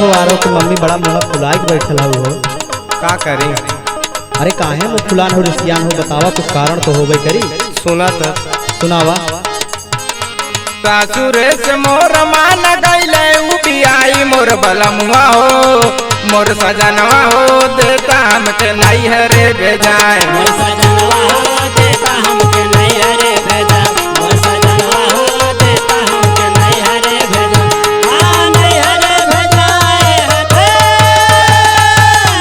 हो आरो की मम्मी बड़ा मुँह फुलाई के बैठल हो। का करें? अरे काहे मुँह फुलान हो रिसियान हो, बतावा कुछ कारण तो होबे करी। सुना था सुनावा। सासुरे से मोर मान गईले उबियाई मोर बलमुआ हो, मोर सजनवा हो देता हमके नहीं हरे भेजाए। मोर सजनवा हो देता हमके नहीं हरे भेजा, मोर सजनवा हो देता हमके नहीं हरे भेजा। हाँ नहीं हरे भेजाए हटे,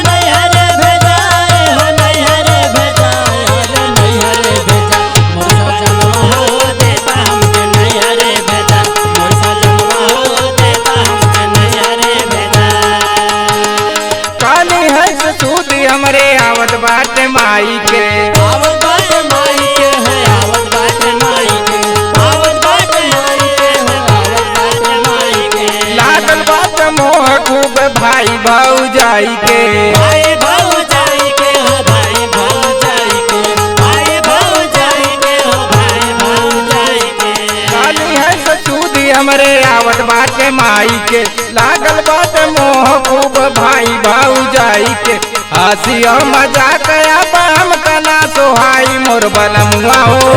नहीं हरे भेजाए हो, नहीं हरे भेजाए हो, नहीं हरे भेजा। मोर सजनवा हो देता हमके नहीं हरे भेजा, मोर सजनवा हो देता हमके नहीं हरे भेजा। काली है सूदी हमरे आवत बाट माई के, आवत बाट माई के है, आवत बाट माई के, आवत बाट माई के है, आवत बाट माई के। लागल बात मोह खूब भाई भौजाई के, भाई भौजाई के हो, भाई भौजाई के, भाई भौजाई के हो, भाई भौजाई के। काली है सूदी हमरे आवत बाट माई के, लागल बात मोह खूब भाई भौजाई के। हंसी और मजाक अब हम तना सोहाई मोर बलमुआ हो,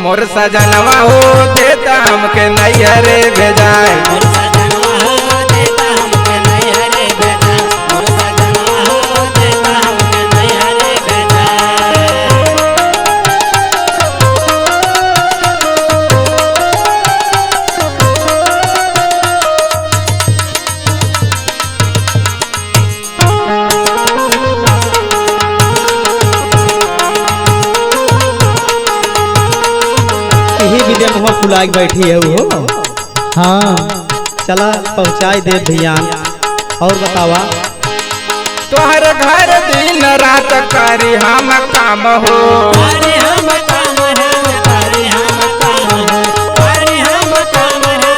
मोर सजनवा हो देता हमके नहीं हरे भेजाए। मोर सजनवा हो देता हमके नहीं हरे भेजा, मोर सजनवा हो देता हमके नहीं हरे भेजा। यही विदे मुँह फुलाई के बैठी है वो। हाँ चला पहुँचाई दे ध्यान। और बतावा। तोहर घर दिन रात करी हम काम हो, अरे हम काम है, अरे हम काम है, अरे हम काम है,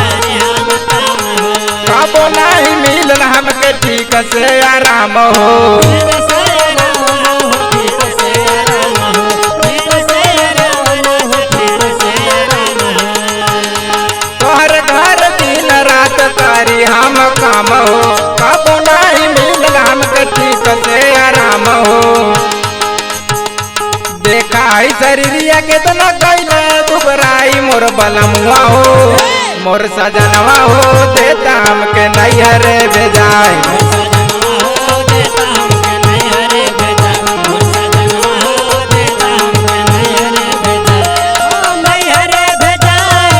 अरे हम काम है। कबो नहीं मिलन हमके ठीक से आराम हो। ठीक से आराम हो, ठीक से आराम हो, ठीक से आराम हो, ठीक से आराम हो। तोहर घर दिन रात करी हम काम हो, कबो नहीं मिलन हमके ठीक से आराम हो। देखा है शरीरिया कितना कैले दुबराई मोर बलमुआ हो, मोर सजनवा हो देता हमके नहीं हरे भेजाए। मोर सजनवा हो देता हमके नहीं हरे भेजा, मोर सजनवा हो देता हमके नहीं हरे भेजा। ओ नहीं हरे भेजाए,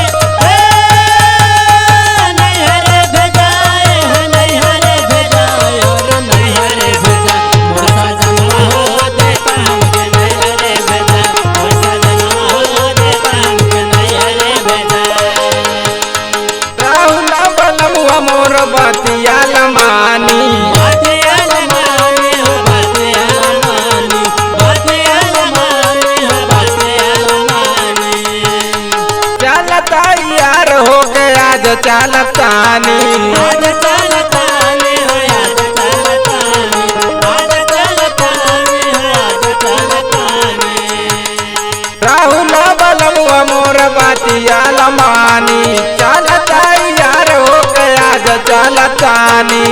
नहीं हरे भेजाए हो, नहीं हरे भेजाए और नहीं हरे भेजा। मोर सजनवा हो देता हमके नहीं हरे भेजा, मोर सजनवा हो देता हमके नहीं हरे भेजा। राहुल बलमुआ मोर बतिया लमानी, बातिया लमानी हो, बातिया लमानी, बातिया लमानी हो, बातिया लमानी। चलता यार हो के आज चलतानी। आज चलतानी हो, आज चलतानी, आज चलतानी हो, आज चलतानी। राहुल बलमुआ मोर बतिया लमानी, चलता यार हो के आज चलतानी।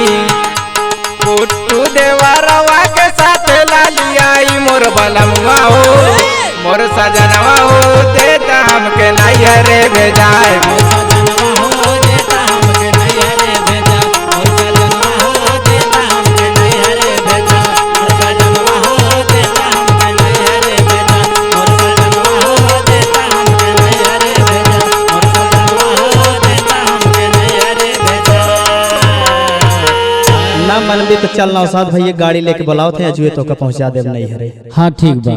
पुट्टू देवरवा के साथ लालियाई मोर बलमुआ हो, मोर सजनवा हो देता हमके नहीं हरे भेजाए। मोर सजनवा हो देता हमके नहीं हरे भेजा, मोर सजनवा हो देता हमके नहीं हरे भेजा, मोर सजनवा हो देता हमके नहीं हरे भेजा, मोर सजनवा हो देता हमके नहीं हरे भेजा, मोर सजनवा हो देता हमके नहीं हरे भेजा। ना मन भी तो चल नौसाद भैया गाड़ी लेके बुलाओ थे अजुए तो का पहुँचा देव नहीं हरे। हाँ ठीक बा।